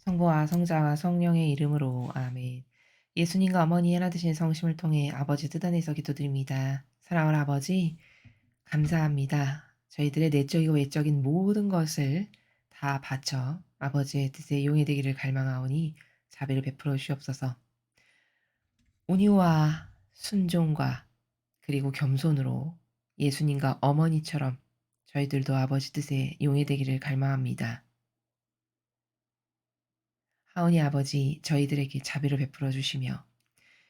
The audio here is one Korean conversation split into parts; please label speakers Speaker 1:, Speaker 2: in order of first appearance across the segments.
Speaker 1: 성부와 성자와 성령의 이름으로 아멘. 예수님과 어머니 하나 되신 성심을 통해 아버지 뜻 안에서 기도드립니다. 사랑하는 아버지, 감사합니다. 저희들의 내적이고 외적인 모든 것을 다 바쳐 아버지의 뜻에 용해되기를 갈망하오니 자비를 베풀어 주시옵소서. 온유와 순종과 그리고 겸손으로 예수님과 어머니처럼 저희들도 아버지 뜻에 용해되기를 갈망합니다. 하오니 아버지, 저희들에게 자비를 베풀어 주시며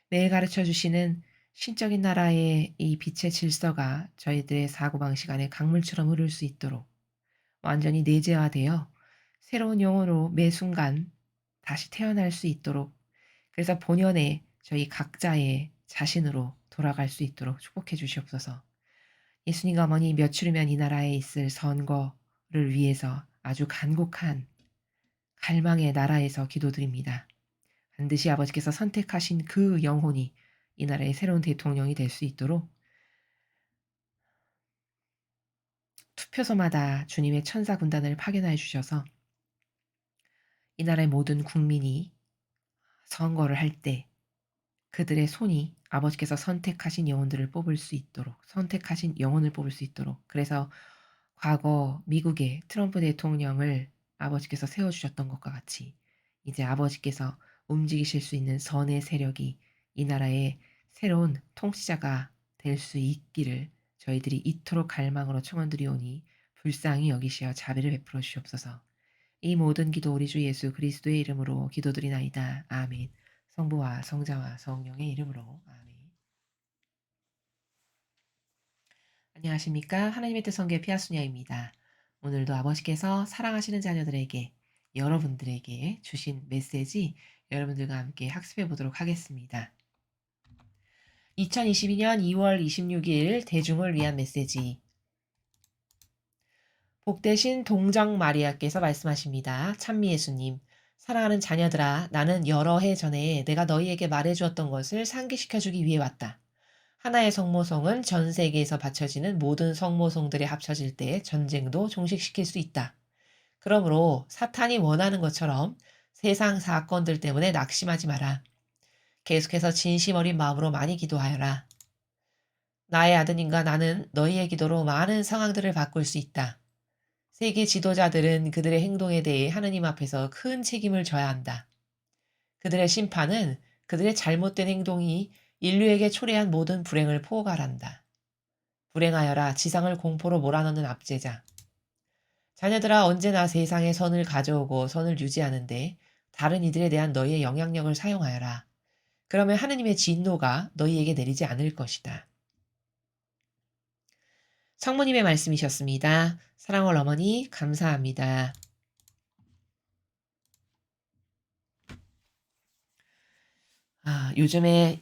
Speaker 1: 매일 가르쳐 주시는 신적인 나라의 이 빛의 질서가 저희들의 사고방식 안에 강물처럼 흐를 수 있도록 완전히 내재화되어 새로운 영혼으로 매 순간 다시 태어날 수 있도록, 그래서 본연의 저희 각자의 자신으로 돌아갈 수 있도록 축복해 주시옵소서. 예수님과 어머니, 며칠 후면 이 나라에 있을 선거를 위해서 아주 간곡한 갈망의 나라에서 기도드립니다. 반드시 아버지께서 선택하신 그 영혼이 이 나라의 새로운 대통령이 될 수 있도록 투표소마다 주님의 천사 군단을 파견하여 주셔서 이 나라의 모든 국민이 선거를 할 때 그들의 손이 아버지께서 선택하신 영혼들을 뽑을 수 있도록, 선택하신 영혼을 뽑을 수 있도록, 그래서 과거 미국의 트럼프 대통령을 아버지께서 세워주셨던 것과 같이 이제 아버지께서 움직이실 수 있는 선의 세력이 이 나라의 새로운 통치자가 될 수 있기를 저희들이 이토록 갈망으로 청원드리오니 불쌍히 여기시어 자비를 베풀어 주시옵소서. 이 모든 기도 우리 주 예수 그리스도의 이름으로 기도드리나이다. 아멘. 성부와 성자와 성령의 이름으로 아멘. 안녕하십니까? 하나님의 뜻 성교의 피아수녀입니다. 오늘도 아버지께서 사랑하시는 자녀들에게, 여러분들에게 주신 메시지 여러분들과 함께 학습해 보도록 하겠습니다. 2022년 2월 26일 대중을 위한 메시지. 복되신 동정 마리아께서 말씀하십니다. 찬미 예수님, 사랑하는 자녀들아, 나는 여러 해 전에 내가 너희에게 말해주었던 것을 상기시켜주기 위해 왔다. 하나의 성모성은 전 세계에서 바쳐지는 모든 성모성들이 합쳐질 때 전쟁도 종식시킬 수 있다. 그러므로 사탄이 원하는 것처럼 세상 사건들 때문에 낙심하지 마라. 계속해서 진심 어린 마음으로 많이 기도하여라. 나의 아드님과 나는 너희의 기도로 많은 상황들을 바꿀 수 있다. 세계 지도자들은 그들의 행동에 대해 하느님 앞에서 큰 책임을 져야 한다. 그들의 심판은 그들의 잘못된 행동이 인류에게 초래한 모든 불행을 포괄한다. 불행하여라, 지상을 공포로 몰아넣는 압제자. 자녀들아, 언제나 세상에 선을 가져오고 선을 유지하는데 다른 이들에 대한 너희의 영향력을 사용하여라. 그러면 하느님의 진노가 너희에게 내리지 않을 것이다. 성모님의 말씀이셨습니다. 사랑할 어머니, 감사합니다. 요즘에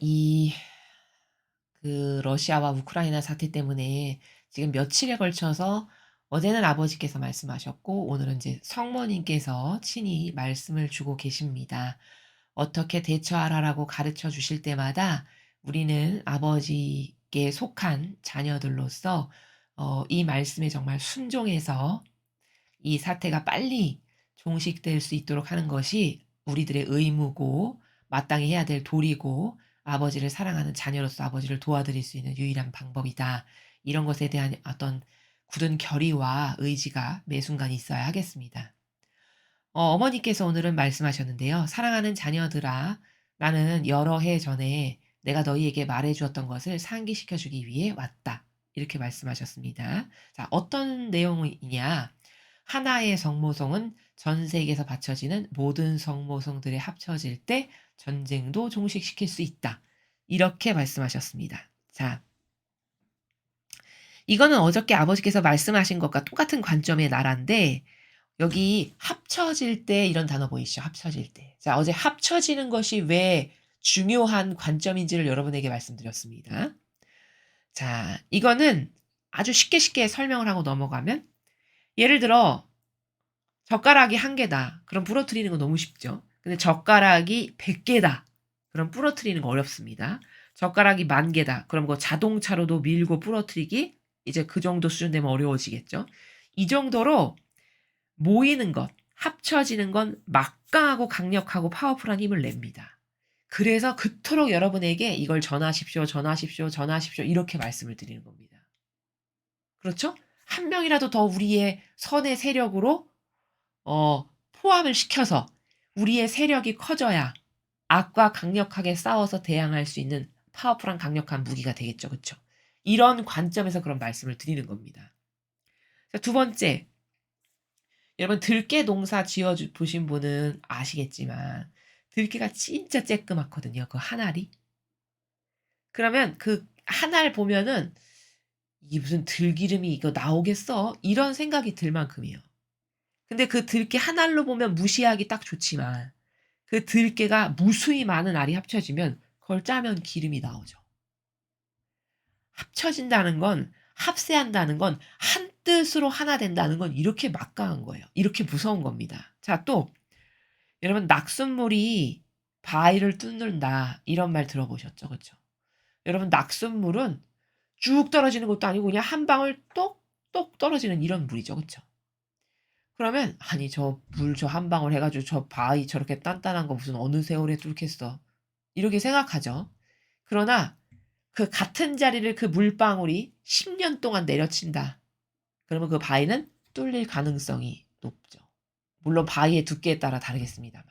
Speaker 1: 러시아와 우크라이나 사태 때문에 지금 며칠에 걸쳐서 어제는 아버지께서 말씀하셨고 오늘은 이제 성모님께서 친히 말씀을 주고 계십니다. 어떻게 대처하라라고 가르쳐 주실 때마다 우리는 아버지께 속한 자녀들로서 이 말씀에 정말 순종해서 이 사태가 빨리 종식될 수 있도록 하는 것이 우리들의 의무고 마땅히 해야 될 도리고 아버지를 사랑하는 자녀로서 아버지를 도와드릴 수 있는 유일한 방법이다. 이런 것에 대한 어떤 굳은 결의와 의지가 매 순간 있어야 하겠습니다. 어머니께서 오늘은 말씀하셨는데요. 사랑하는 자녀들아, 나는 여러 해 전에 내가 너희에게 말해주었던 것을 상기시켜주기 위해 왔다. 이렇게 말씀하셨습니다. 자, 어떤 내용이냐? 하나의 성모성은 전 세계에서 바쳐지는 모든 성모성들이 합쳐질 때 전쟁도 종식시킬 수 있다. 이렇게 말씀하셨습니다. 자, 이거는 어저께 아버지께서 말씀하신 것과 똑같은 관점의 나라인데 여기 합쳐질 때 이런 단어 보이시죠? 합쳐질 때. 자, 어제 합쳐지는 것이 왜 중요한 관점인지를 여러분에게 말씀드렸습니다. 자, 이거는 아주 쉽게 설명을 하고 넘어가면 예를 들어 젓가락이 1개다. 그럼 부러뜨리는 거 너무 쉽죠. 근데 젓가락이 100개다. 그럼 부러뜨리는 거 어렵습니다. 젓가락이 10,000개다. 그럼 그거 자동차로도 밀고 부러뜨리기 이제 그 정도 수준 되면 어려워지겠죠. 이 정도로 모이는 것, 합쳐지는 건 막강하고 강력하고 파워풀한 힘을 냅니다. 그래서 그토록 여러분에게 이걸 전하십시오, 전하십시오, 전하십시오 이렇게 말씀을 드리는 겁니다. 그렇죠? 한 명이라도 더 우리의 선의 세력으로 포함을 시켜서 우리의 세력이 커져야 악과 강력하게 싸워서 대항할 수 있는 파워풀한 강력한 무기가 되겠죠. 그쵸? 이런 관점에서 그런 말씀을 드리는 겁니다. 자, 두 번째. 여러분 들깨 농사 지어 보신 분은 아시겠지만 들깨가 진짜 쬐끄맣거든요. 그 한 알이. 그러면 그 한 알 보면은 '이게 무슨 들기름이 이거 나오겠어?' 이런 생각이 들 만큼이에요. 근데 그 들깨 한 알로 보면 무시하기 딱 좋지만 그 들깨가 무수히 많은 알이 합쳐지면 그걸 짜면 기름이 나오죠. 합쳐진다는 건 합세한다는 건 한뜻으로 하나 된다는 건 이렇게 막강한 거예요. 이렇게 무서운 겁니다. 자, 또 여러분 낙숫물이 바위를 뚫는다 이런 말 들어보셨죠? 그쵸? 여러분 낙숫물은 쭉 떨어지는 것도 아니고 그냥 한 방울 똑똑 떨어지는 이런 물이죠. 그쵸? 그러면 '아니 저 물 저 한 방울 해 가지고 저 바위 저렇게 단단한 거 무슨 어느 세월에 뚫겠어.' 이렇게 생각하죠. 그러나 그 같은 자리를 그 물방울이 10년 동안 내려친다. 그러면 그 바위는 뚫릴 가능성이 높죠. 물론 바위의 두께에 따라 다르겠습니다만.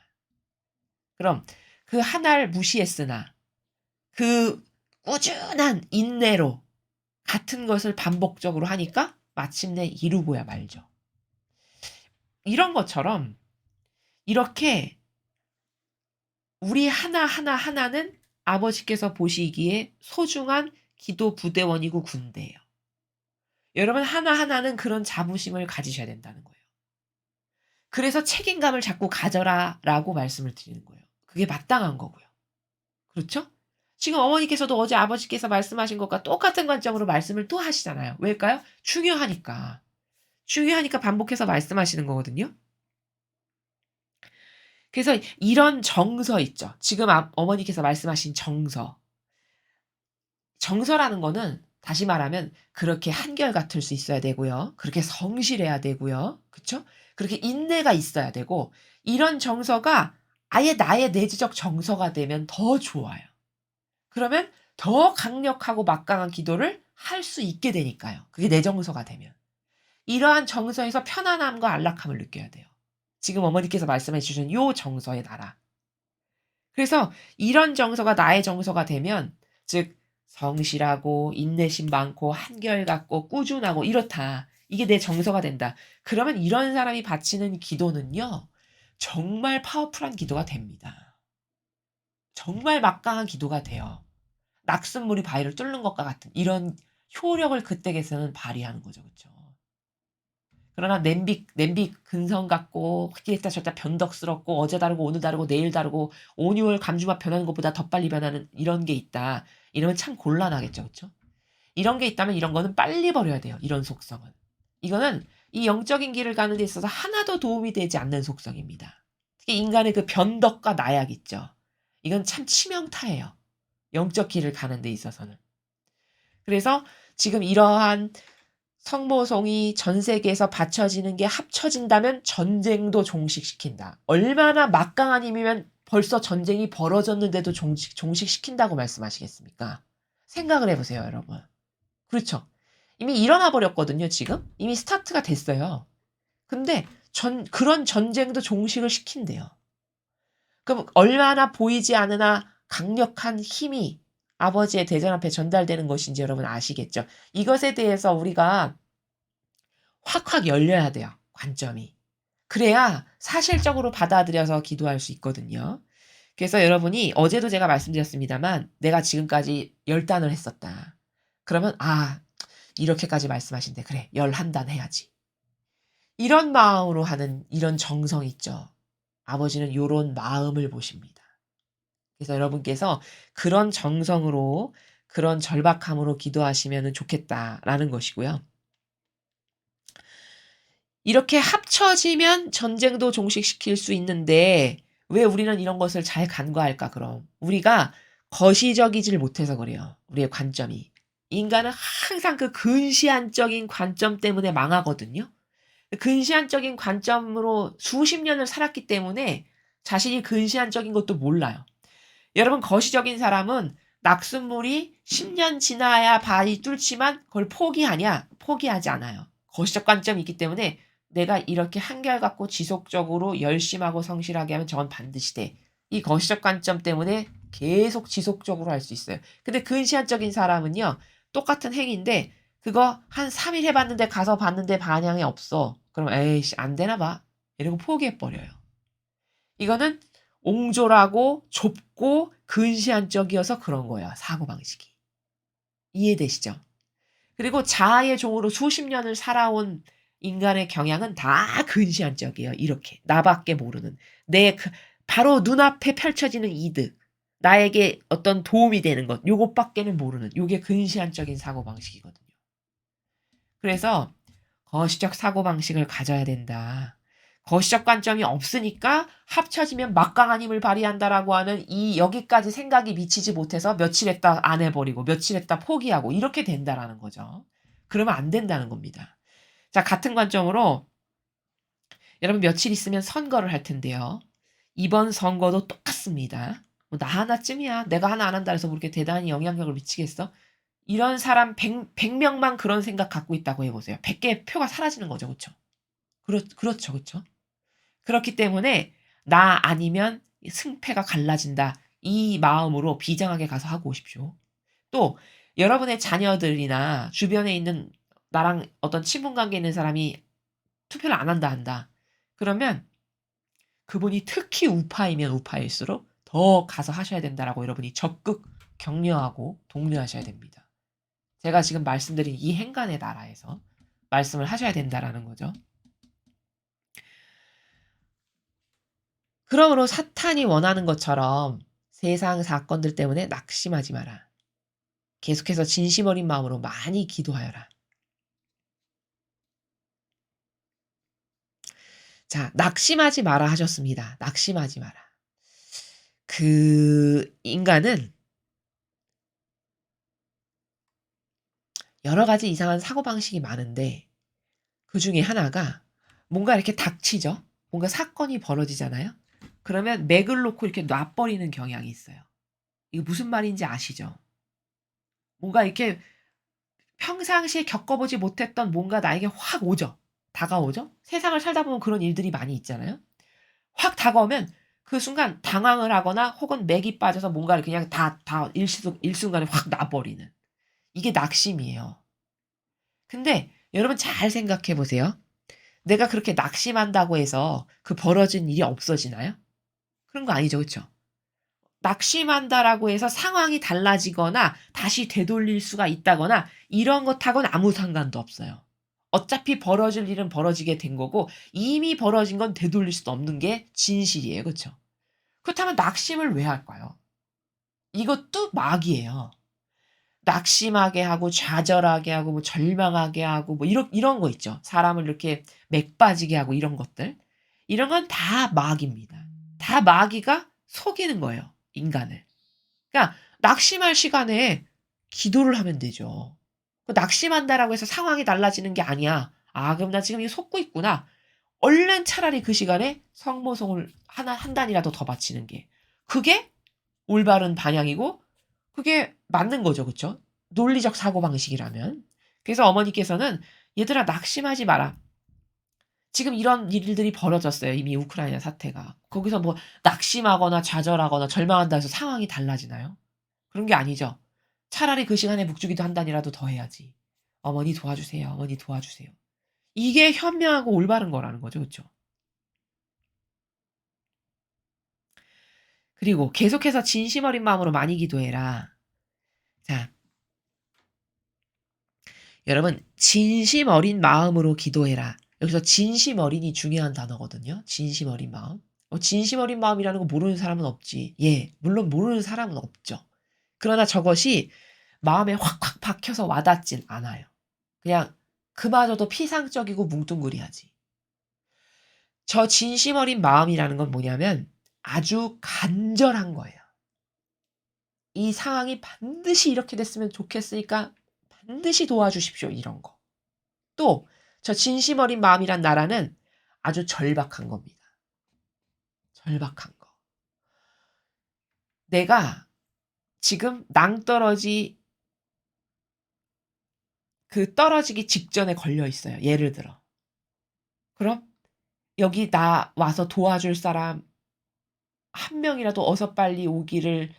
Speaker 1: 그럼 그 하나를 무시했으나 그 꾸준한 인내로 같은 것을 반복적으로 하니까 마침내 이루고야 말죠. 이런 것처럼 이렇게 우리 하나하나하나는 아버지께서 보시기에 소중한 기도 부대원이고 군대예요. 여러분 하나하나는 그런 자부심을 가지셔야 된다는 거예요. 그래서 책임감을 자꾸 가져라라고 말씀을 드리는 거예요. 그게 마땅한 거고요. 그렇죠? 지금 어머니께서도 어제 아버지께서 말씀하신 것과 똑같은 관점으로 말씀을 또 하시잖아요. 왜일까요? 중요하니까. 중요하니까 반복해서 말씀하시는 거거든요. 그래서 이런 정서 있죠. 지금 어머니께서 말씀하신 정서. 정서라는 거는 다시 말하면 그렇게 한결같을 수 있어야 되고요. 그렇게 성실해야 되고요. 그쵸? 그렇게 인내가 있어야 되고 이런 정서가 아예 나의 내지적 정서가 되면 더 좋아요. 그러면 더 강력하고 막강한 기도를 할 수 있게 되니까요. 그게 내 정서가 되면. 이러한 정서에서 편안함과 안락함을 느껴야 돼요. 지금 어머니께서 말씀해 주신 요 정서의 나라. 그래서 이런 정서가 나의 정서가 되면 즉 성실하고 인내심 많고 한결같고 꾸준하고 이렇다. 이게 내 정서가 된다. 그러면 이런 사람이 바치는 기도는요. 정말 파워풀한 기도가 됩니다. 정말 막강한 기도가 돼요. 낙숫물이 바위를 뚫는 것과 같은 이런 효력을 그때에서는 발휘하는 거죠. 그쵸? 그러나 냄비 근성 같고 이랬다 저랬다 변덕스럽고 어제 다르고 오늘 다르고 내일 다르고 5-6월 감주맛 변하는 것보다 더 빨리 변하는 이런 게 있다. 이러면 참 곤란하겠죠. 그쵸? 이런 게 있다면 이런 거는 빨리 버려야 돼요. 이런 속성은. 이거는 이 영적인 길을 가는 데 있어서 하나도 도움이 되지 않는 속성입니다. 특히 인간의 그 변덕과 나약 있죠. 이건 참 치명타예요. 영적 길을 가는 데 있어서는. 그래서 지금 이러한 성모송이 전 세계에서 바쳐지는 게 합쳐진다면 전쟁도 종식시킨다. 얼마나 막강한 힘이면 벌써 전쟁이 벌어졌는데도 종식시킨다고 말씀하시겠습니까? 생각을 해보세요, 여러분. 그렇죠? 이미 일어나 버렸거든요, 지금. 이미 스타트가 됐어요. 근데 그런 전쟁도 종식을 시킨대요. 그럼 얼마나 보이지 않으나 강력한 힘이 아버지의 대전 앞에 전달되는 것인지 여러분 아시겠죠? 이것에 대해서 우리가 확확 열려야 돼요, 관점이. 그래야 사실적으로 받아들여서 기도할 수 있거든요. 그래서 여러분이 어제도 제가 말씀드렸습니다만 내가 지금까지 10단을 했었다. 그러면 이렇게까지 말씀하신대. 그래 11단 해야지. 이런 마음으로 하는 이런 정성 있죠. 아버지는 요런 마음을 보십니다. 그래서 여러분께서 그런 정성으로 그런 절박함으로 기도하시면 좋겠다라는 것이고요. 이렇게 합쳐지면 전쟁도 종식시킬 수 있는데 왜 우리는 이런 것을 잘 간과할까 그럼? 우리가 거시적이질 못해서 그래요. 우리의 관점이. 인간은 항상 그 근시안적인 관점 때문에 망하거든요. 근시안적인 관점으로 수십 년을 살았기 때문에 자신이 근시안적인 것도 몰라요. 여러분 거시적인 사람은 낙숫물이 10년 지나야 발이 뚫지만 그걸 포기하지 않아요. 거시적 관점이 있기 때문에 내가 이렇게 한결같고 지속적으로 열심하고 성실하게 하면 저건 반드시 돼. 이 거시적 관점 때문에 계속 지속적으로 할 수 있어요. 근데 근시안적인 사람은요. 똑같은 행위인데 그거 한 3일 해봤는데 가서 봤는데 반향이 없어. 그럼 에이씨 안 되나 봐. 이러고 포기해버려요. 이거는 옹졸하고 좁고 근시안적이어서 그런 거야. 사고방식이. 이해되시죠? 그리고 자아의 종으로 수십 년을 살아온 인간의 경향은 다 근시안적이에요. 이렇게. 나밖에 모르는. 바로 눈앞에 펼쳐지는 이득. 나에게 어떤 도움이 되는 것. 요것밖에는 모르는. 요게 근시안적인 사고방식이거든요. 그래서 거시적 사고방식을 가져야 된다. 거시적 관점이 없으니까 합쳐지면 막강한 힘을 발휘한다라고 하는 이 여기까지 생각이 미치지 못해서 며칠 했다 안 해버리고 며칠 했다 포기하고 이렇게 된다라는 거죠. 그러면 안 된다는 겁니다. 자, 같은 관점으로 여러분 며칠 있으면 선거를 할 텐데요. 이번 선거도 똑같습니다. 나 하나쯤이야. 내가 하나 안 한다 해서 그렇게 대단히 영향력을 미치겠어? 이런 사람 100명만 그런 생각 갖고 있다고 해보세요. 100개의 표가 사라지는 거죠. 그렇죠? 그렇죠. 그렇죠? 그렇기 때문에 나 아니면 승패가 갈라진다. 이 마음으로 비장하게 가서 하고 오십시오. 또 여러분의 자녀들이나 주변에 있는 나랑 어떤 친분 관계 있는 사람이 투표를 안 한다. 그러면 그분이 특히 우파이면 우파일수록 더 가서 하셔야 된다라고 여러분이 적극 격려하고 독려하셔야 됩니다. 제가 지금 말씀드린 이 행간의 나라에서 말씀을 하셔야 된다라는 거죠. 그러므로 사탄이 원하는 것처럼 세상 사건들 때문에 낙심하지 마라. 계속해서 진심 어린 마음으로 많이 기도하여라. 자, 낙심하지 마라 하셨습니다. 낙심하지 마라. 그 인간은 여러 가지 이상한 사고방식이 많은데 그 중에 하나가 뭔가 이렇게 닥치죠. 뭔가 사건이 벌어지잖아요. 그러면 맥을 놓고 이렇게 놔버리는 경향이 있어요. 이거 무슨 말인지 아시죠? 뭔가 이렇게 평상시에 겪어보지 못했던 뭔가 나에게 확 오죠. 다가오죠. 세상을 살다 보면 그런 일들이 많이 있잖아요. 확 다가오면 그 순간 당황을 하거나 혹은 맥이 빠져서 뭔가를 그냥 다 일순간에 확 놔버리는. 이게 낙심이에요. 근데 여러분 잘 생각해 보세요. 내가 그렇게 낙심한다고 해서 그 벌어진 일이 없어지나요? 그런 거 아니죠. 그쵸? 낙심한다라고 해서 상황이 달라지거나 다시 되돌릴 수가 있다거나 이런 것하고는 아무 상관도 없어요. 어차피 벌어질 일은 벌어지게 된 거고 이미 벌어진 건 되돌릴 수도 없는 게 진실이에요. 그쵸? 그렇다면 낙심을 왜 할까요? 이것도 마귀예요. 낙심하게 하고 좌절하게 하고 뭐 절망하게 하고 뭐 이런 거 있죠. 사람을 이렇게 맥 빠지게 하고 이런 것들. 이런 건 다 마귀입니다. 다 마귀가 속이는 거예요, 인간을. 그러니까 낙심할 시간에 기도를 하면 되죠. 그 낙심한다라고 해서 상황이 달라지는 게 아니야. '아 그럼 나 지금 이거 속고 있구나.' 얼른 차라리 그 시간에 성모송을 하나 한 단이라도 더 바치는 게 그게 올바른 방향이고 그게 맞는 거죠. 그쵸? 논리적 사고방식이라면. 그래서 어머니께서는 "얘들아 낙심하지 마라. 지금 이런 일들이 벌어졌어요. 이미 우크라이나 사태가. 거기서 뭐 낙심하거나 좌절하거나 절망한다 해서 상황이 달라지나요? 그런 게 아니죠. 차라리 그 시간에 묵주기도 한 단이라도 더 해야지. 어머니 도와주세요. 어머니 도와주세요." 이게 현명하고 올바른 거라는 거죠. 그쵸? 그리고 계속해서 진심 어린 마음으로 많이 기도해라. 자, 여러분 진심 어린 마음으로 기도해라. 여기서 진심 어린이 중요한 단어거든요. 진심 어린 마음. 진심 어린 마음이라는 거 모르는 사람은 없지. 예, 물론 모르는 사람은 없죠. 그러나 저것이 마음에 확확 박혀서 와닿진 않아요. 그냥 그마저도 피상적이고 뭉뚱그리하지. 저 진심 어린 마음이라는 건 뭐냐면 아주 간절한 거예요. 이 상황이 반드시 이렇게 됐으면 좋겠으니까 반드시 도와주십시오. 이런 거. 또 저 진심 어린 마음이란 나라는 아주 절박한 겁니다. 절박한 거. 내가 지금 낭떠러지 그 떨어지기 직전에 걸려 있어요. 예를 들어. 그럼 여기 나 와서 도와줄 사람 한 명이라도 어서 빨리 오기를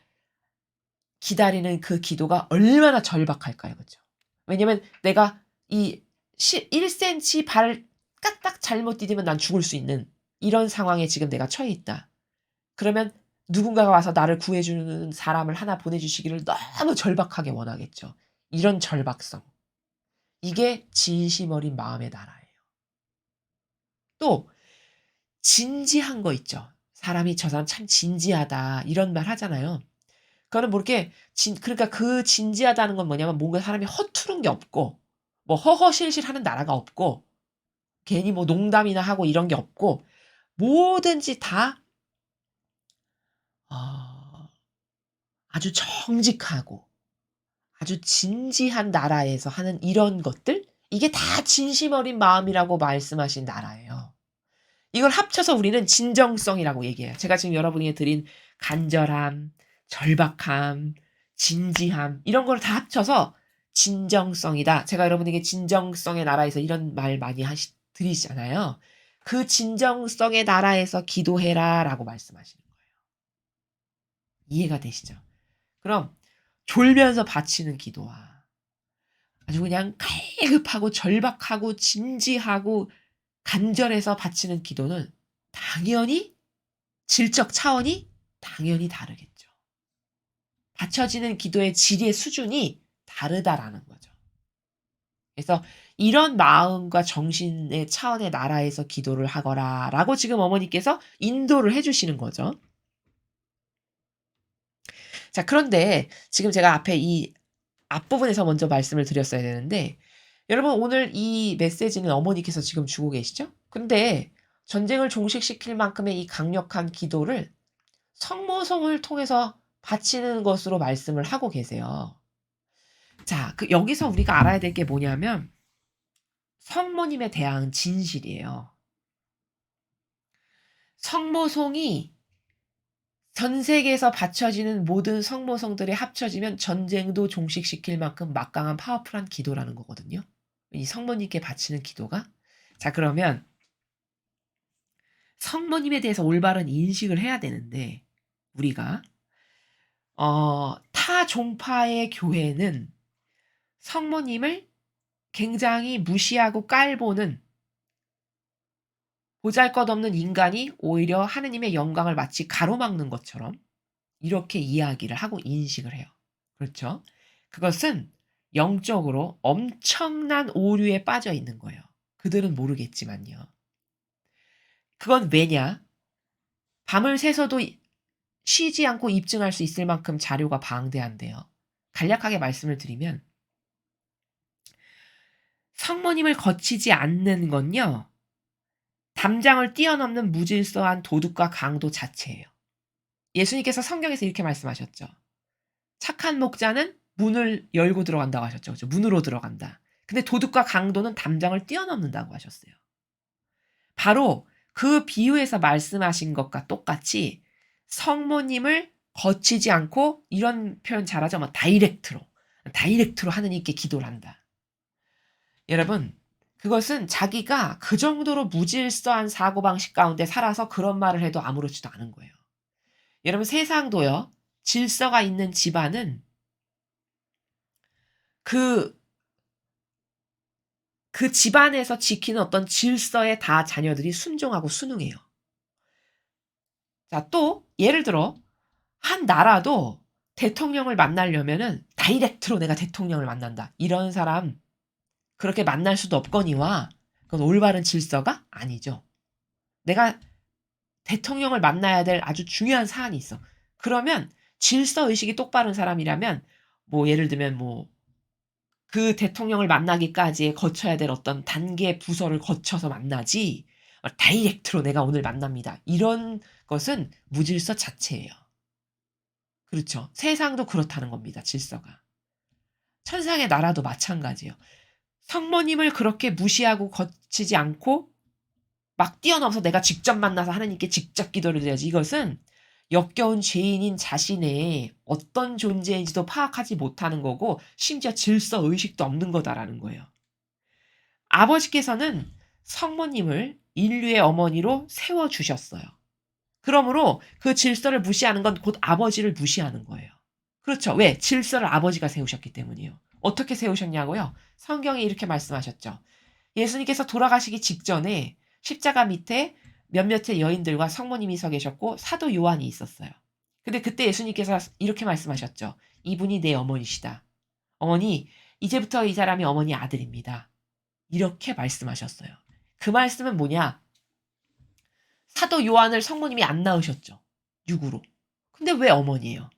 Speaker 1: 기다리는 그 기도가 얼마나 절박할까요. 그죠? 왜냐면 내가 이 1cm 발 까딱 잘못 디디면 난 죽을 수 있는 이런 상황에 지금 내가 처해 있다. 그러면 누군가가 와서 나를 구해주는 사람을 하나 보내주시기를 너무 절박하게 원하겠죠. 이런 절박성. 이게 진심 어린 마음의 나라예요. 또 진지한 거 있죠. 사람이 저 사람 참 진지하다 이런 말 하잖아요. 그거는 뭐 이렇게 그러니까 그 진지하다는 건 뭐냐면 뭔가 사람이 허투른 게 없고 뭐 허허실실하는 나라가 없고 괜히 뭐 농담이나 하고 이런 게 없고 뭐든지 다 아주 정직하고 아주 진지한 나라에서 하는 이런 것들 이게 다 진심 어린 마음이라고 말씀하신 나라예요. 이걸 합쳐서 우리는 진정성이라고 얘기해요. 제가 지금 여러분에게 드린 간절함, 절박함, 진지함 이런 걸 다 합쳐서 진정성이다. 제가 여러분에게 진정성의 나라에서 이런 말 많이 드리잖아요. 그 진정성의 나라에서 기도해라라고 말씀하시는 거예요. 이해가 되시죠? 그럼 졸면서 바치는 기도와 아주 그냥 갈급하고 절박하고 진지하고 간절해서 바치는 기도는 당연히 질적 차원이 당연히 다르겠죠. 바쳐지는 기도의 질의 수준이 다르다라는 거죠. 그래서 이런 마음과 정신의 차원의 나라에서 기도를 하거라라고 지금 어머니께서 인도를 해주시는 거죠. 자, 그런데 지금 제가 앞에 이 앞부분에서 먼저 말씀을 드렸어야 되는데 여러분 오늘 이 메시지는 어머니께서 지금 주고 계시죠? 근데 전쟁을 종식시킬 만큼의 이 강력한 기도를 성모성을 통해서 바치는 것으로 말씀을 하고 계세요. 자, 여기서 우리가 알아야 될 게 뭐냐면 성모님에 대한 진실이에요. 성모송이 전 세계에서 바쳐지는 모든 성모성들이 합쳐지면 전쟁도 종식시킬 만큼 막강한 파워풀한 기도라는 거거든요. 이 성모님께 바치는 기도가. 자, 그러면 성모님에 대해서 올바른 인식을 해야 되는데 우리가 타 종파의 교회는 성모님을 굉장히 무시하고 깔보는 보잘것없는 인간이 오히려 하느님의 영광을 마치 가로막는 것처럼 이렇게 이야기를 하고 인식을 해요. 그렇죠? 그것은 영적으로 엄청난 오류에 빠져 있는 거예요. 그들은 모르겠지만요. 그건 왜냐? 밤을 새서도 쉬지 않고 입증할 수 있을 만큼 자료가 방대한데요. 간략하게 말씀을 드리면 성모님을 거치지 않는 건요. 담장을 뛰어넘는 무질서한 도둑과 강도 자체예요. 예수님께서 성경에서 이렇게 말씀하셨죠. 착한 목자는 문을 열고 들어간다고 하셨죠. 그렇죠? 문으로 들어간다. 근데 도둑과 강도는 담장을 뛰어넘는다고 하셨어요. 바로 그 비유에서 말씀하신 것과 똑같이 성모님을 거치지 않고 이런 표현 잘하죠. 뭐 다이렉트로 하느님께 기도를 한다. 여러분 그것은 자기가 그 정도로 무질서한 사고방식 가운데 살아서 그런 말을 해도 아무렇지도 않은 거예요. 여러분 세상도요. 질서가 있는 집안은 그 집안에서 지키는 어떤 질서에 다 자녀들이 순종하고 순응해요. 자, 또 예를 들어 한 나라도 대통령을 만나려면은 다이렉트로 내가 대통령을 만난다. 이런 사람 그렇게 만날 수도 없거니와 그건 올바른 질서가 아니죠. 내가 대통령을 만나야 될 아주 중요한 사안이 있어. 그러면 질서 의식이 똑바른 사람이라면 뭐 예를 들면 뭐 그 대통령을 만나기까지 거쳐야 될 어떤 단계 부서를 거쳐서 만나지 다이렉트로 내가 오늘 만납니다. 이런 것은 무질서 자체예요. 그렇죠. 세상도 그렇다는 겁니다. 질서가. 천상의 나라도 마찬가지예요. 성모님을 그렇게 무시하고 거치지 않고 막 뛰어넘어서 내가 직접 만나서 하나님께 직접 기도를 드려야지. 이것은 역겨운 죄인인 자신의 어떤 존재인지도 파악하지 못하는 거고 심지어 질서 의식도 없는 거다라는 거예요. 아버지께서는 성모님을 인류의 어머니로 세워주셨어요. 그러므로 그 질서를 무시하는 건 곧 아버지를 무시하는 거예요. 그렇죠. 왜? 질서를 아버지가 세우셨기 때문이에요. 어떻게 세우셨냐고요? 성경에 이렇게 말씀하셨죠. 예수님께서 돌아가시기 직전에 십자가 밑에 몇몇의 여인들과 성모님이 서 계셨고 사도 요한이 있었어요. 근데 그때 예수님께서 이렇게 말씀하셨죠. 이분이 내 어머니시다. 어머니, 이제부터 이 사람이 어머니 아들입니다. 이렇게 말씀하셨어요. 그 말씀은 뭐냐? 사도 요한을 성모님이 안 낳으셨죠. 육으로. 근데 왜 어머니예요?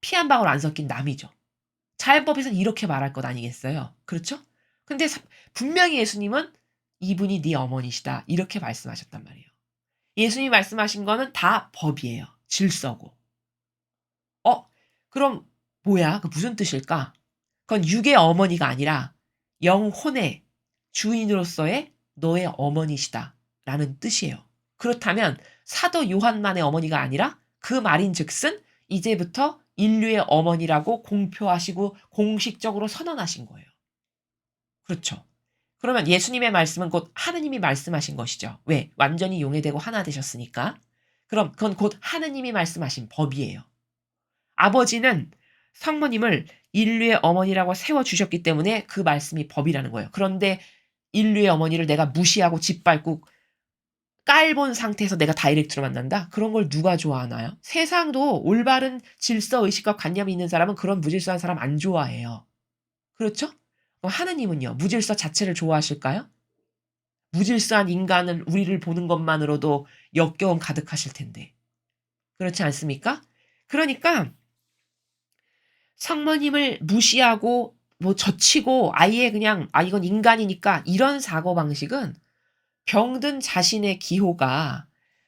Speaker 1: 피 한 방울 안 섞인 남이죠. 자연법에서는 이렇게 말할 것 아니겠어요? 그렇죠? 근데 분명히 예수님은 이분이 네 어머니시다. 이렇게 말씀하셨단 말이에요. 예수님이 말씀하신 거는 다 법이에요. 질서고. 그럼 뭐야? 그 무슨 뜻일까? 그건 육의 어머니가 아니라 영혼의 주인으로서의 너의 어머니시다. 라는 뜻이에요. 그렇다면 사도 요한만의 어머니가 아니라 그 말인 즉슨 이제부터 인류의 어머니라고 공표하시고 공식적으로 선언하신 거예요. 그렇죠. 그러면 예수님의 말씀은 곧 하느님이 말씀하신 것이죠. 왜? 완전히 용해되고 하나 되셨으니까. 그럼 그건 곧 하느님이 말씀하신 법이에요. 아버지는 성모님을 인류의 어머니라고 세워주셨기 때문에 그 말씀이 법이라는 거예요. 그런데 인류의 어머니를 내가 무시하고 짓밟고 깔본 상태에서 내가 다이렉트로 만난다? 그런 걸 누가 좋아하나요? 세상도 올바른 질서 의식과 관념이 있는 사람은 그런 무질서한 사람 안 좋아해요. 그렇죠? 그럼 하느님은요, 무질서 자체를 좋아하실까요? 무질서한 인간은 우리를 보는 것만으로도 역겨움 가득하실 텐데. 그렇지 않습니까? 그러니까 성모님을 무시하고 뭐 젖히고 아예 그냥 이건 인간이니까 이런 사고방식은 병든 자신의 기호가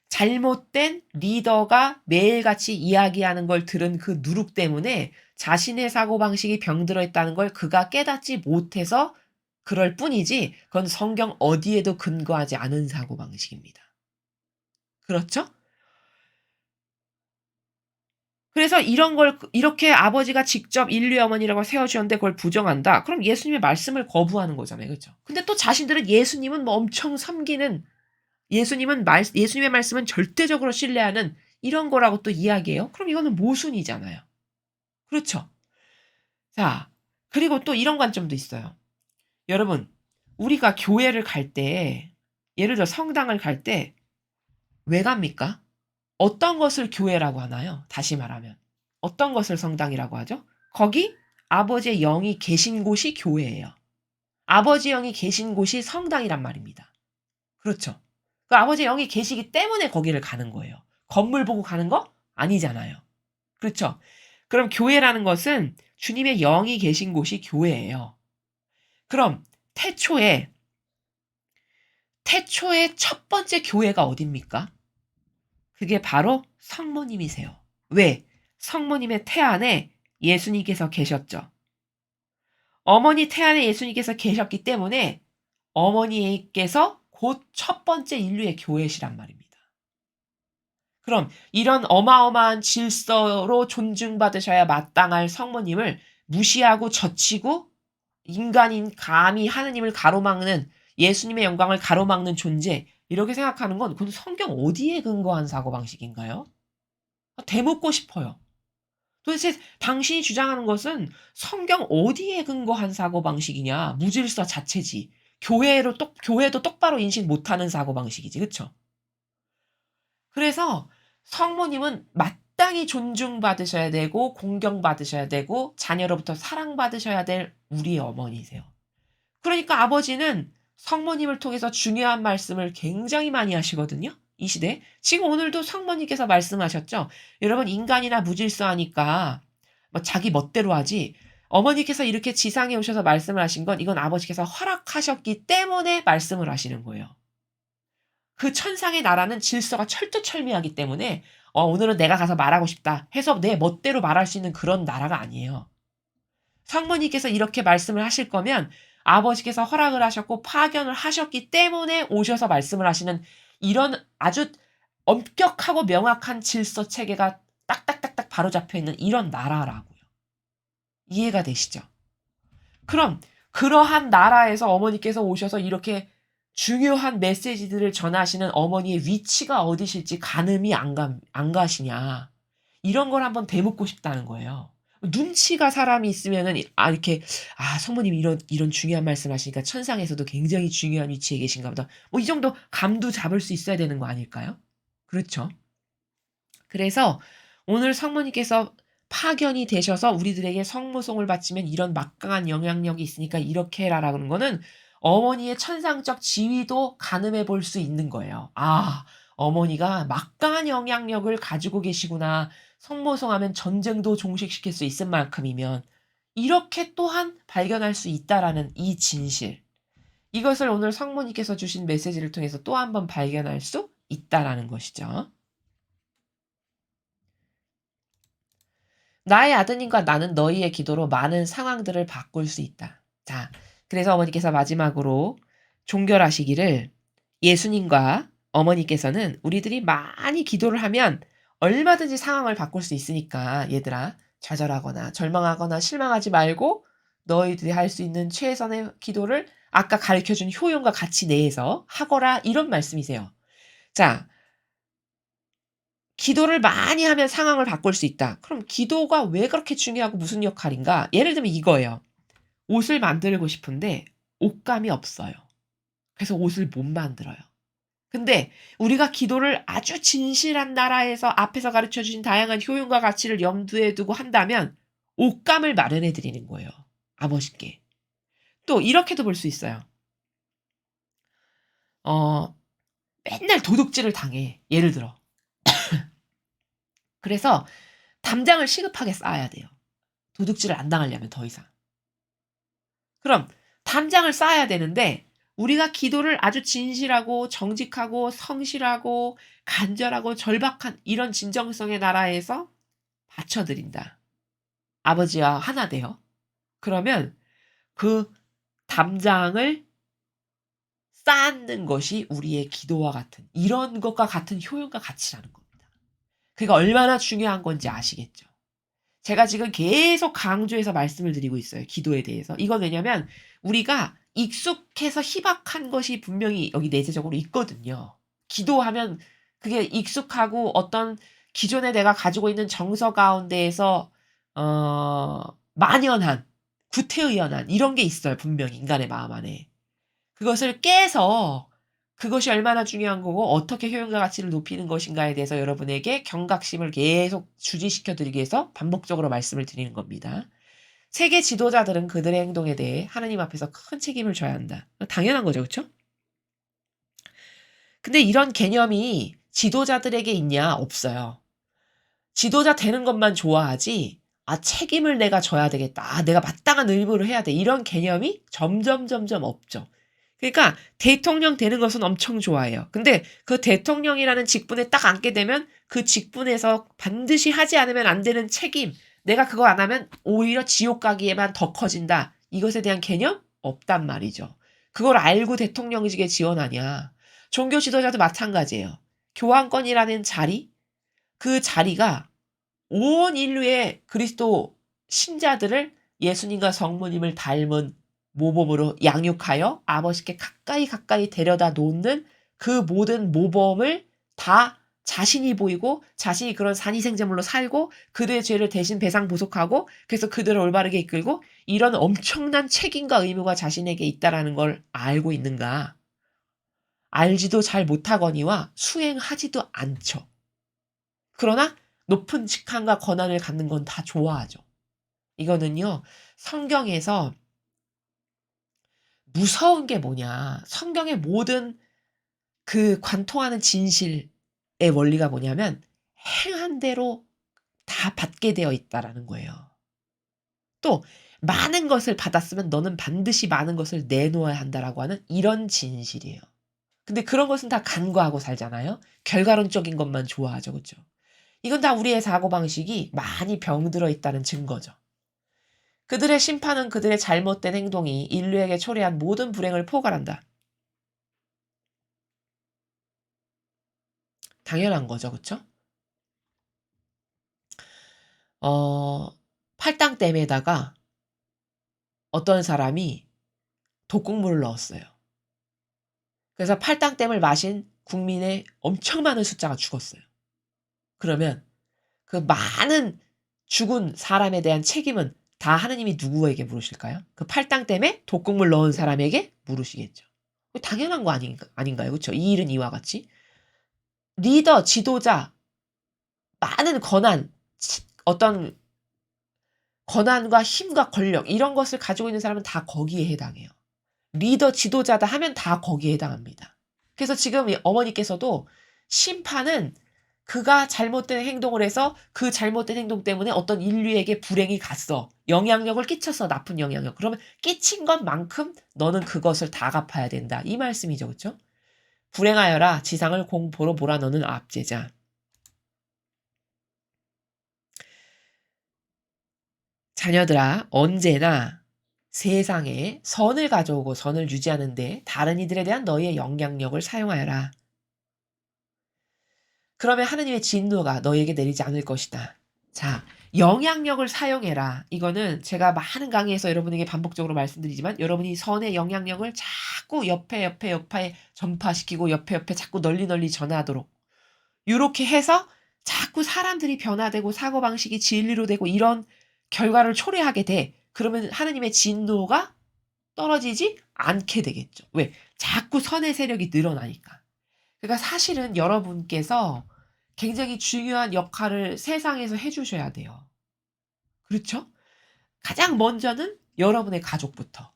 Speaker 1: 잘못된 리더가 매일같이 이야기하는 걸 들은 그 누룩 때문에 자신의 사고방식이 병들어 있다는 걸 그가 깨닫지 못해서 그럴 뿐이지 그건 성경 어디에도 근거하지 않은 사고방식입니다. 그렇죠? 그래서 이런 걸 이렇게 아버지가 직접 인류의 어머니라고 세워주셨는데 그걸 부정한다? 그럼 예수님의 말씀을 거부하는 거잖아요. 그렇죠? 근데 또 자신들은 예수님은 뭐 엄청 섬기는 예수님의 말씀은 절대적으로 신뢰하는 이런 거라고 또 이야기해요. 그럼 이거는 모순이잖아요. 그렇죠? 자, 그리고 또 이런 관점도 있어요. 여러분, 우리가 교회를 갈 때, 예를 들어 성당을 갈 때 왜 갑니까? 어떤 것을 교회라고 하나요? 다시 말하면. 어떤 것을 성당이라고 하죠? 거기 아버지의 영이 계신 곳이 교회예요. 아버지 영이 계신 곳이 성당이란 말입니다. 그렇죠? 그 아버지의 영이 계시기 때문에 거기를 가는 거예요. 건물 보고 가는 거? 아니잖아요. 그렇죠? 그럼 교회라는 것은 주님의 영이 계신 곳이 교회예요. 그럼 태초의 첫 번째 교회가 어딥니까? 그게 바로 성모님이세요. 왜? 성모님의 태 안에 예수님께서 계셨죠. 어머니 태 안에 예수님께서 계셨기 때문에 어머니께서 곧 첫 번째 인류의 교회시란 말입니다. 그럼 이런 어마어마한 질서로 존중받으셔야 마땅할 성모님을 무시하고 젖히고 인간인 감히 하느님을 가로막는 예수님의 영광을 가로막는 존재 이렇게 생각하는 건 그건 성경 어디에 근거한 사고방식인가요? 되묻고 싶어요. 도대체 당신이 주장하는 것은 성경 어디에 근거한 사고방식이냐? 무질서 자체지. 교회도 똑바로 인식 못하는 사고방식이지. 그쵸? 그래서 성모님은 마땅히 존중받으셔야 되고 공경받으셔야 되고 자녀로부터 사랑받으셔야 될 우리 어머니세요. 그러니까 아버지는 성모님을 통해서 중요한 말씀을 굉장히 많이 하시거든요. 이 시대. 지금 오늘도 성모님께서 말씀하셨죠. 여러분 인간이나 무질서하니까 뭐 자기 멋대로 하지. 어머니께서 이렇게 지상에 오셔서 말씀을 하신 건 이건 아버지께서 허락하셨기 때문에 말씀을 하시는 거예요. 그 천상의 나라는 질서가 철두철미하기 때문에 오늘은 내가 가서 말하고 싶다 해서 내 멋대로 말할 수 있는 그런 나라가 아니에요. 성모님께서 이렇게 말씀을 하실 거면 아버지께서 허락을 하셨고 파견을 하셨기 때문에 오셔서 말씀을 하시는 이런 아주 엄격하고 명확한 질서 체계가 딱딱딱딱 바로잡혀 있는 이런 나라라고요. 이해가 되시죠? 그럼 그러한 나라에서 어머니께서 오셔서 이렇게 중요한 메시지들을 전하시는 어머니의 위치가 어디실지 가늠이 안 가시냐. 이런 걸 한번 되묻고 싶다는 거예요. 눈치가 사람이 있으면은 이렇게 성모님이 이런 중요한 말씀하시니까 천상에서도 굉장히 중요한 위치에 계신가 보다. 뭐 이 정도 감도 잡을 수 있어야 되는 거 아닐까요? 그렇죠. 그래서 오늘 성모님께서 파견이 되셔서 우리들에게 성모송을 바치면 이런 막강한 영향력이 있으니까 이렇게 해라라는 거는 어머니의 천상적 지위도 가늠해 볼 수 있는 거예요. 어머니가 막강한 영향력을 가지고 계시구나. 성모송하면 전쟁도 종식시킬 수 있을 만큼이면 이렇게 또한 발견할 수 있다라는 이 진실. 이것을 오늘 성모님께서 주신 메시지를 통해서 또 한 번 발견할 수 있다라는 것이죠. 나의 아드님과 나는 너희의 기도로 많은 상황들을 바꿀 수 있다. 자, 그래서 어머니께서 마지막으로 종결하시기를 예수님과 어머니께서는 우리들이 많이 기도를 하면 얼마든지 상황을 바꿀 수 있으니까 얘들아 좌절하거나 절망하거나 실망하지 말고 너희들이 할 수 있는 최선의 기도를 아까 가르쳐준 효용과 같이 내에서 하거라 이런 말씀이세요. 자, 기도를 많이 하면 상황을 바꿀 수 있다. 그럼 기도가 왜 그렇게 중요하고 무슨 역할인가? 예를 들면 이거예요. 옷을 만들고 싶은데 옷감이 없어요. 그래서 옷을 못 만들어요. 근데 우리가 기도를 아주 진실한 나라에서 앞에서 가르쳐 주신 다양한 효용과 가치를 염두에 두고 한다면 옷감을 마련해 드리는 거예요. 아버지께. 또 이렇게도 볼 수 있어요. 어, 맨날 도둑질을 당해. 예를 들어. 그래서 담장을 시급하게 쌓아야 돼요. 도둑질을 안 당하려면 더 이상. 그럼 담장을 쌓아야 되는데 우리가 기도를 아주 진실하고 정직하고 성실하고 간절하고 절박한 이런 진정성의 나라에서 바쳐드린다. 아버지와 하나 돼요. 그러면 그 담장을 쌓는 것이 우리의 기도와 같은 이런 것과 같은 효용과 가치라는 겁니다. 그게 얼마나 중요한 건지 아시겠죠? 제가 지금 계속 강조해서 말씀을 드리고 있어요. 기도에 대해서. 이건 왜냐면 우리가 익숙해서 희박한 것이 분명히 여기 내재적으로 있거든요. 기도하면 그게 익숙하고 어떤 기존에 내가 가지고 있는 정서 가운데에서 만연한 구태의연한 이런 게 있어요. 분명히 인간의 마음 안에. 그것을 깨서 그것이 얼마나 중요한 거고 어떻게 효용과 가치를 높이는 것인가에 대해서 여러분에게 경각심을 계속 주지시켜 드리기 위해서 반복적으로 말씀을 드리는 겁니다. 세계 지도자들은 그들의 행동에 대해 하나님 앞에서 큰 책임을 져야 한다. 당연한 거죠. 그렇죠? 근데 이런 개념이 지도자들에게 있냐? 없어요. 지도자 되는 것만 좋아하지 책임을 내가 져야 되겠다. 내가 마땅한 의무를 해야 돼. 이런 개념이 점점 없죠. 그러니까 대통령 되는 것은 엄청 좋아해요. 근데 그 대통령이라는 직분에 딱 앉게 되면 그 직분에서 반드시 하지 않으면 안 되는 책임, 내가 그거 안 하면 오히려 지옥 가기에만 더 커진다. 이것에 대한 개념? 없단 말이죠. 그걸 알고 대통령직에 지원하냐. 종교 지도자도 마찬가지예요. 교황권이라는 자리, 그 자리가 온 인류의 그리스도 신자들을 예수님과 성모님을 닮은 모범으로 양육하여 아버지께 가까이 데려다 놓는 그 모든 모범을 다 자신이 보이고 자신이 그런 산이생제물로 살고 그들의 죄를 대신 배상 보속하고 그래서 그들을 올바르게 이끌고 이런 엄청난 책임과 의무가 자신에게 있다라는 걸 알고 있는가? 알지도 잘 못하거니와 수행하지도 않죠. 그러나 높은 직함과 권한을 갖는 건 다 좋아하죠. 이거는요, 성경에서 무서운 게 뭐냐. 성경의 모든 그 관통하는 진실의 원리가 뭐냐면 행한 대로 다 받게 되어 있다라는 거예요. 또 많은 것을 받았으면 너는 반드시 많은 것을 내놓아야 한다라고 하는 이런 진실이에요. 근데 그런 것은 다 간과하고 살잖아요. 결과론적인 것만 좋아하죠. 그렇죠? 이건 다 우리의 사고방식이 많이 병들어 있다는 증거죠. 그들의 심판은 그들의 잘못된 행동이 인류에게 초래한 모든 불행을 포괄한다. 당연한 거죠. 그쵸? 팔당댐에다가 어떤 사람이 독극물을 넣었어요. 그래서 팔당댐을 마신 국민의 엄청 많은 숫자가 죽었어요. 그러면 그 많은 죽은 사람에 대한 책임은 다 하느님이 누구에게 물으실까요? 그 팔당댐에 독극물 넣은 사람에게 물으시겠죠. 당연한 거 아닌가요? 그쵸? 이 일은 이와 같이. 리더, 지도자, 많은 어떤 권한과 힘과 권력, 이런 것을 가지고 있는 사람은 다 거기에 해당해요. 리더, 지도자다 하면 다 거기에 해당합니다. 그래서 지금 이 어머니께서도 심판은 그가 잘못된 행동을 해서 그 잘못된 행동 때문에 어떤 인류에게 불행이 갔어. 영향력을 끼쳤어. 나쁜 영향력. 그러면 끼친 것만큼 너는 그것을 다 갚아야 된다. 이 말씀이죠. 그렇죠? 불행하여라. 지상을 공포로 몰아넣는 압제자. 자녀들아, 언제나 세상에 선을 가져오고 선을 유지하는데 다른 이들에 대한 너희의 영향력을 사용하여라. 그러면 하느님의 진노가 너희에게 내리지 않을 것이다. 자, 영향력을 사용해라. 이거는 제가 많은 강의에서 여러분에게 반복적으로 말씀드리지만 여러분이 선의 영향력을 자꾸 옆에 전파시키고 옆에 자꾸 널리 전하도록 이렇게 해서 자꾸 사람들이 변화되고 사고방식이 진리로 되고 이런 결과를 초래하게 돼. 그러면 하느님의 진노가 떨어지지 않게 되겠죠. 왜? 자꾸 선의 세력이 늘어나니까. 그러니까 사실은 여러분께서 굉장히 중요한 역할을 세상에서 해주셔야 돼요. 그렇죠? 가장 먼저는 여러분의 가족부터.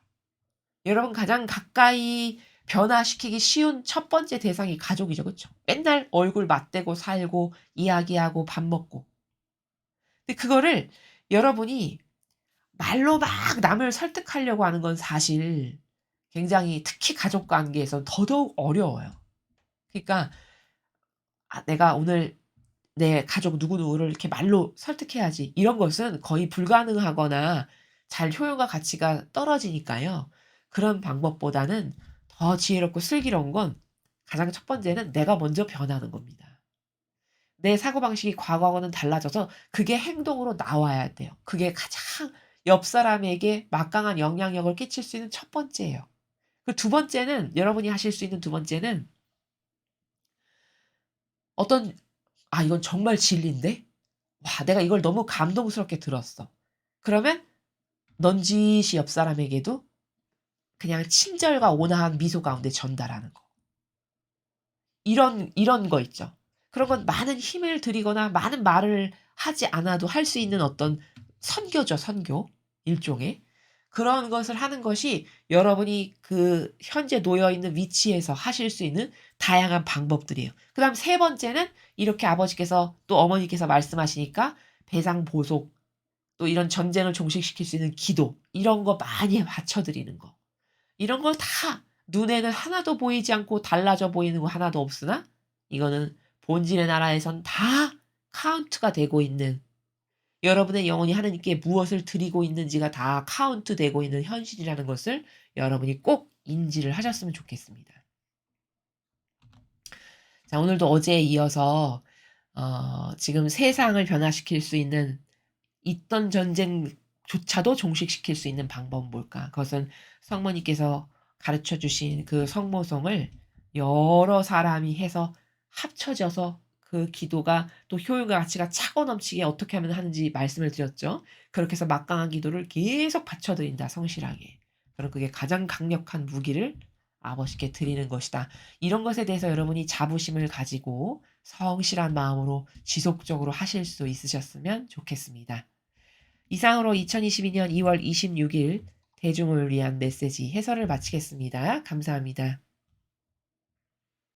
Speaker 1: 여러분 가장 가까이 변화시키기 쉬운 첫 번째 대상이 가족이죠. 그렇죠? 맨날 얼굴 맞대고 살고 이야기하고 밥 먹고. 근데 그거를 여러분이 말로 막 남을 설득하려고 하는 건 사실 굉장히 특히 가족 관계에서 더더욱 어려워요. 그러니까 내가 오늘 내 가족 누구누구를 이렇게 말로 설득해야지. 이런 것은 거의 불가능하거나 잘 효용과 가치가 떨어지니까요. 그런 방법보다는 더 지혜롭고 슬기로운 건 가장 첫 번째는 내가 먼저 변하는 겁니다. 내 사고방식이 과거하고는 달라져서 그게 행동으로 나와야 돼요. 그게 가장 옆 사람에게 막강한 영향력을 끼칠 수 있는 첫 번째예요. 그 두 번째는 여러분이 하실 수 있는 두 번째는 어떤 이건 정말 진리인데? 와, 내가 이걸 너무 감동스럽게 들었어. 그러면 넌지시 옆 사람에게도 그냥 친절과 온화한 미소 가운데 전달하는 거. 이런 거 있죠. 그런 건 많은 힘을 들이거나 많은 말을 하지 않아도 할 수 있는 어떤 선교죠, 선교. 일종의. 그런 것을 하는 것이 여러분이 그 현재 놓여 있는 위치에서 하실 수 있는 다양한 방법들이에요. 그다음 세 번째는 이렇게 아버지께서 또 어머니께서 말씀하시니까 배상 보속 또 이런 전쟁을 종식시킬 수 있는 기도 이런 거 많이 바쳐드리는 거. 이런 걸 다 눈에는 하나도 보이지 않고 달라져 보이는 거 하나도 없으나 이거는 본질의 나라에선 다 카운트가 되고 있는 여러분의 영혼이 하나님께 무엇을 드리고 있는지가 다 카운트되고 있는 현실이라는 것을 여러분이 꼭 인지를 하셨으면 좋겠습니다. 자, 오늘도 어제에 이어서 지금 세상을 변화시킬 수 있는 있던 전쟁조차도 종식시킬 수 있는 방법은 뭘까? 그것은 성모님께서 가르쳐 주신 그 성모성을 여러 사람이 해서 합쳐져서 그 기도가 또 효용과 가치가 차고 넘치게 어떻게 하면 하는지 말씀을 드렸죠. 그렇게 해서 막강한 기도를 계속 바쳐드린다, 성실하게. 그럼 그게 가장 강력한 무기를 아버지께 드리는 것이다. 이런 것에 대해서 여러분이 자부심을 가지고 성실한 마음으로 지속적으로 하실 수 있으셨으면 좋겠습니다. 이상으로 2022년 2월 26일 대중을 위한 메시지 해설을 마치겠습니다. 감사합니다.